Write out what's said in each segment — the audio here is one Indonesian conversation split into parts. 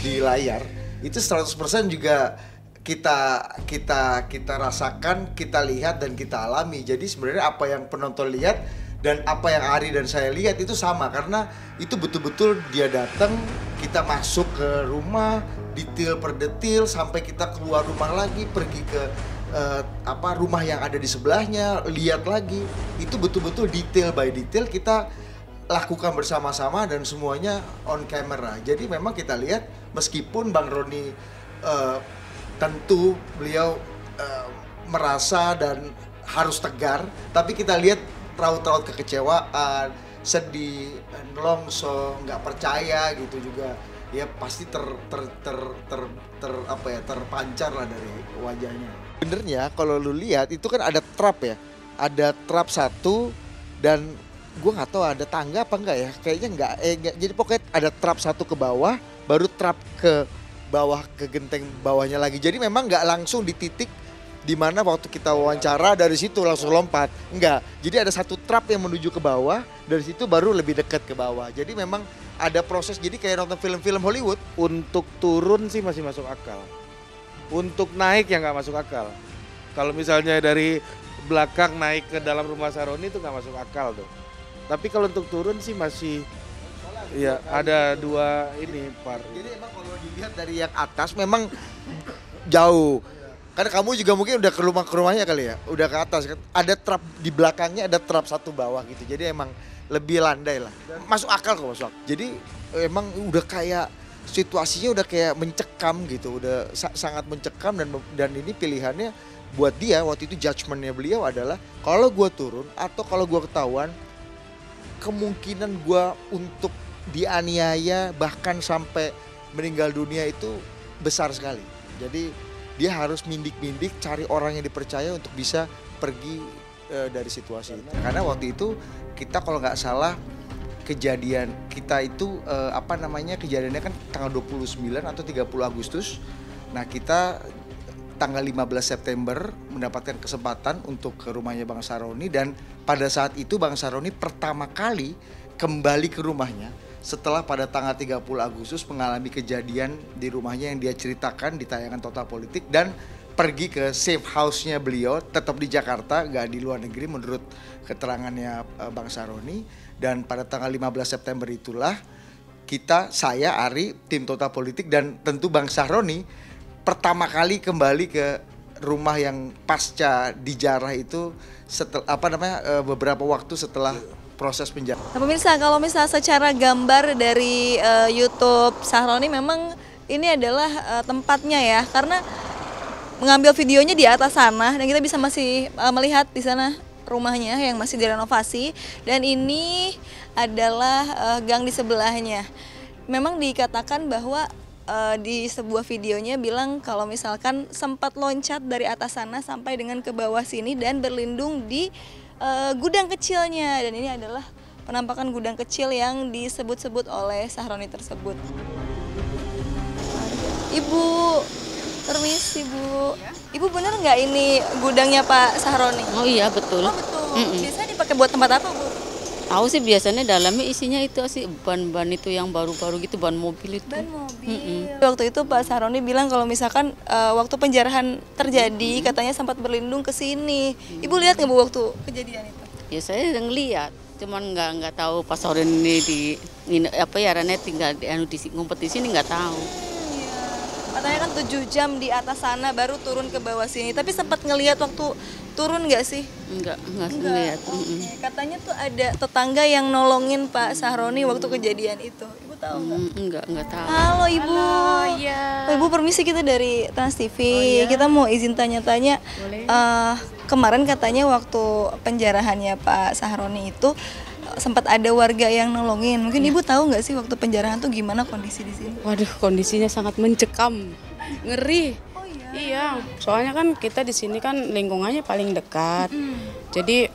di layar itu 100% juga kita rasakan, kita lihat dan kita alami. Jadi sebenarnya apa yang penonton lihat dan apa yang Ari dan saya lihat itu sama, karena itu betul-betul dia datang, kita masuk ke rumah detail per detail sampai kita keluar rumah lagi, pergi ke rumah yang ada di sebelahnya, lihat lagi. Itu betul-betul detail by detail kita lakukan bersama-sama dan semuanya on camera. Jadi memang kita lihat meskipun Bang Roni tentu beliau merasa dan harus tegar, tapi kita lihat raut-raut kekecewaan, sedih, nelongso, nggak percaya gitu juga. Ya pasti terpancar lah dari wajahnya. Benernya kalau lu lihat itu kan ada trap ya, ada trap satu dan gue nggak tahu ada tangga apa enggak ya, kayaknya enggak, jadi pokoknya ada trap satu ke bawah, baru trap ke bawah ke genteng bawahnya lagi. Jadi memang nggak langsung di titik di mana waktu kita wawancara dari situ langsung lompat, enggak. Jadi ada satu trap yang menuju ke bawah, dari situ baru lebih dekat ke bawah. Jadi memang ada proses, jadi kayak nonton film-film Hollywood. Untuk turun sih masih masuk akal, untuk naik ya nggak masuk akal. Kalau misalnya dari belakang naik ke dalam rumah Sahroni itu nggak masuk akal tuh. Tapi kalau untuk turun sih masih, ya ada dua ini par. Jadi emang kalau dilihat dari yang atas memang jauh. Karena kamu juga mungkin udah ke rumahnya kali ya, udah ke atas kan. Ada trap di belakangnya, ada trap satu bawah gitu. Jadi emang lebih landai lah. Masuk akal kok, masuk akal. Jadi emang udah kayak situasinya udah kayak mencekam gitu, udah sangat mencekam, dan ini pilihannya buat dia waktu itu, judgementnya beliau adalah kalau gua turun atau kalau gua ketahuan, kemungkinan gua untuk dianiaya bahkan sampai meninggal dunia itu besar sekali. Jadi dia harus mindik-mindik cari orang yang dipercaya untuk bisa pergi dari situasi itu. Karena waktu itu kita kalau nggak salah kejadian kita itu kejadiannya kan tanggal 29 atau 30 Agustus. Nah, kita tanggal 15 September mendapatkan kesempatan untuk ke rumahnya Bang Sahroni, dan pada saat itu Bang Sahroni pertama kali kembali ke rumahnya setelah pada tanggal 30 Agustus mengalami kejadian di rumahnya yang dia ceritakan di tayangan Total Politik, dan pergi ke safe house-nya beliau, tetap di Jakarta, gak di luar negeri menurut keterangannya Bang Sahroni. Dan pada tanggal 15 September itulah saya, Ari, tim Total Politik, dan tentu Bang Sahroni pertama kali kembali ke rumah yang pasca dijarah itu beberapa waktu setelah proses penjara. Nah, pemirsa, kalau misalnya secara gambar dari YouTube Sahroni, memang ini adalah tempatnya ya, karena mengambil videonya di atas sana dan kita bisa masih melihat di sana rumahnya yang masih direnovasi, dan ini adalah gang di sebelahnya. Memang dikatakan bahwa di sebuah videonya bilang kalau misalkan sempat loncat dari atas sana sampai dengan ke bawah sini dan berlindung di gudang kecilnya, dan ini adalah penampakan gudang kecil yang disebut-sebut oleh Sahroni tersebut. Ibu, permisi Bu. Ibu bener nggak ini gudangnya Pak Sahroni? Oh iya betul. Oh betul. Biasanya dipakai buat tempat apa Bu? Tahu sih biasanya dalamnya isinya itu sih ban-ban itu yang baru-baru gitu, ban mobil itu. Ban mobil. Waktu itu Pak Sahroni bilang kalau misalkan waktu penjarahan terjadi katanya sempat berlindung ke sini. Ibu lihat nggak Bu waktu kejadian itu? Ya saya udah ngeliat, cuman nggak tahu Pak Sahroni Rane tinggal di ngumpet di sini, nggak tahu. Katanya kan 7 jam di atas sana baru turun ke bawah sini. Tapi sempat ngelihat waktu turun nggak sih? Enggak ngelihat. Katanya tuh ada tetangga yang nolongin Pak Sahroni waktu kejadian itu. Ibu tahu nggak? Enggak tahu. Halo Ibu. Halo, ya. Ibu permisi, kita dari Trans TV. Kita mau izin tanya-tanya. Kemarin katanya waktu penjarahannya Pak Sahroni itu sempat ada warga yang nolongin. Mungkin Ibu tahu nggak sih waktu penjarahan tuh gimana kondisi di sini? Waduh, kondisinya sangat mencekam, ngeri. Oh iya. Iya, soalnya kan kita di sini kan lingkungannya paling dekat. Jadi,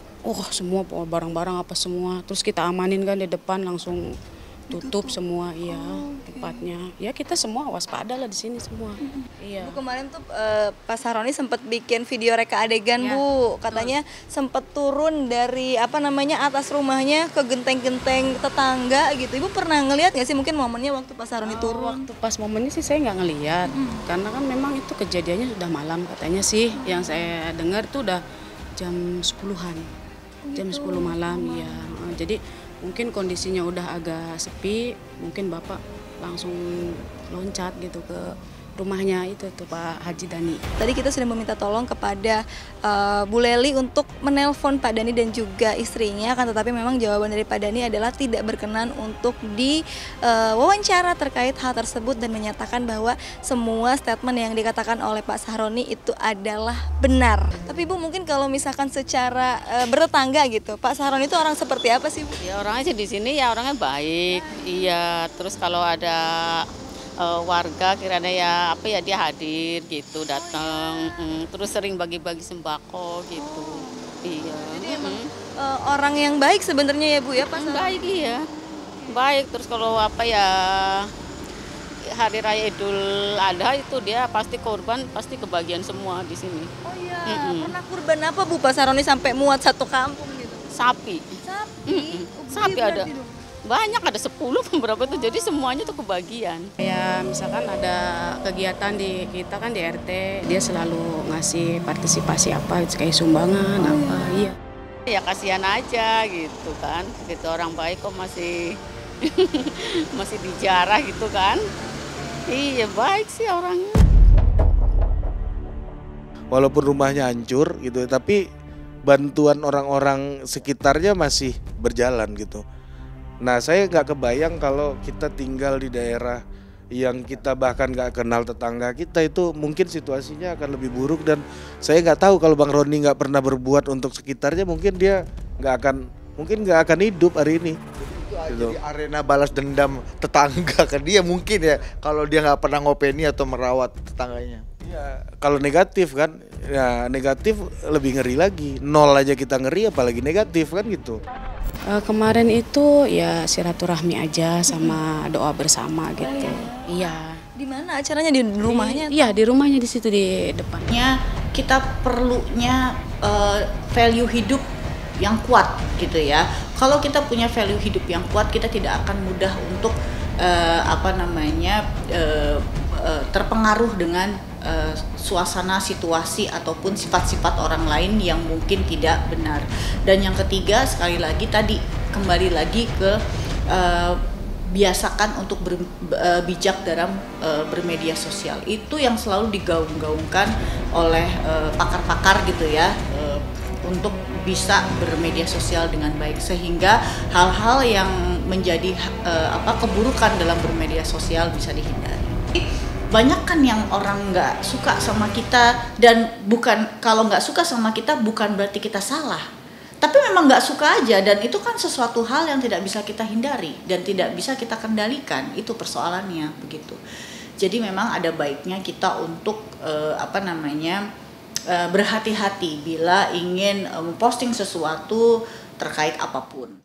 semua barang-barang apa semua. Terus kita amanin kan di depan, langsung tutup semua, iya tempatnya. Ya kita semua waspada lah di sini semua. Iya. Bu, kemarin tuh Pak Sahroni sempat bikin video reka adegan, Ya, Bu. Katanya sempat turun dari atas rumahnya ke genteng-genteng tetangga gitu. Ibu pernah ngelihat nggak sih mungkin momennya waktu Pak Sahroni turun? Waktu pas momennya sih saya nggak ngeliat, karena kan memang itu kejadiannya sudah malam katanya sih. Yang saya dengar tuh udah jam 10-an, jam 10 malam ya. Jadi mungkin kondisinya udah agak sepi, mungkin Bapak langsung loncat gitu ke rumahnya itu tuh Pak Haji Dani. Tadi kita sudah meminta tolong kepada Bu Leli untuk menelpon Pak Dani dan juga istrinya, kan tetapi memang jawaban dari Pak Dani adalah tidak berkenan untuk diwawancara terkait hal tersebut dan menyatakan bahwa semua statement yang dikatakan oleh Pak Sahroni itu adalah benar. Tapi Bu, mungkin kalau misalkan secara bertetangga gitu, Pak Sahroni itu orang seperti apa sih Bu? Ya orangnya sih di sini ya orangnya baik. Iya, terus kalau ada warga kiranya ya dia hadir gitu, datang. Terus sering bagi-bagi sembako gitu. Iya. Jadi emang orang yang baik sebenarnya ya Bu ya Pak Sahroni? Baik iya. Baik, terus kalau hari raya Idul Adha itu dia pasti korban, pasti kebagian semua di sini. Oh iya, pernah kurban apa Bu Pak Sahroni sampai muat satu kampung gitu? Sapi. Sapi? Sapi ada. Banyak, ada 10 beberapa tuh, jadi semuanya tuh kebagian. Ya misalkan ada kegiatan di kita kan di RT, dia selalu ngasih partisipasi apa kayak sumbangan apa, iya. Ya kasihan aja gitu kan, gitu orang baik kok masih masih dijarah gitu kan. Iya baik sih orangnya. Walaupun rumahnya hancur gitu, tapi bantuan orang-orang sekitarnya masih berjalan gitu. Nah, saya nggak kebayang kalau kita tinggal di daerah yang kita bahkan nggak kenal tetangga kita, itu mungkin situasinya akan lebih buruk. Dan saya nggak tahu kalau Bang Roni nggak pernah berbuat untuk sekitarnya, mungkin dia nggak akan hidup hari ini. Jadi arena balas dendam tetangga ke dia mungkin ya, kalau dia nggak pernah ngopeni atau merawat tetangganya. Ya, kalau negatif kan, ya negatif lebih ngeri lagi. Nol aja kita ngeri, apalagi negatif kan gitu. Kemarin itu ya silaturahmi aja sama doa bersama gitu. Iya. Di mana acaranya, di rumahnya? Iya, di rumahnya di situ di depannya. Kita perlunya value hidup yang kuat gitu ya. Kalau kita punya value hidup yang kuat, kita tidak akan mudah untuk terpengaruh dengan suasana, situasi ataupun sifat-sifat orang lain yang mungkin tidak benar. Dan yang ketiga, sekali lagi tadi kembali lagi ke biasakan untuk bijak dalam bermedia sosial. Itu yang selalu digaung-gaungkan oleh pakar-pakar gitu ya, untuk bisa bermedia sosial dengan baik, sehingga hal-hal yang menjadi keburukan dalam bermedia sosial bisa dihindari. Banyak kan yang orang nggak suka sama kita, dan kalau nggak suka sama kita bukan berarti kita salah, tapi memang nggak suka aja, dan itu kan sesuatu hal yang tidak bisa kita hindari dan tidak bisa kita kendalikan, itu persoalannya begitu. Jadi memang ada baiknya kita untuk berhati-hati bila ingin memposting sesuatu terkait apapun.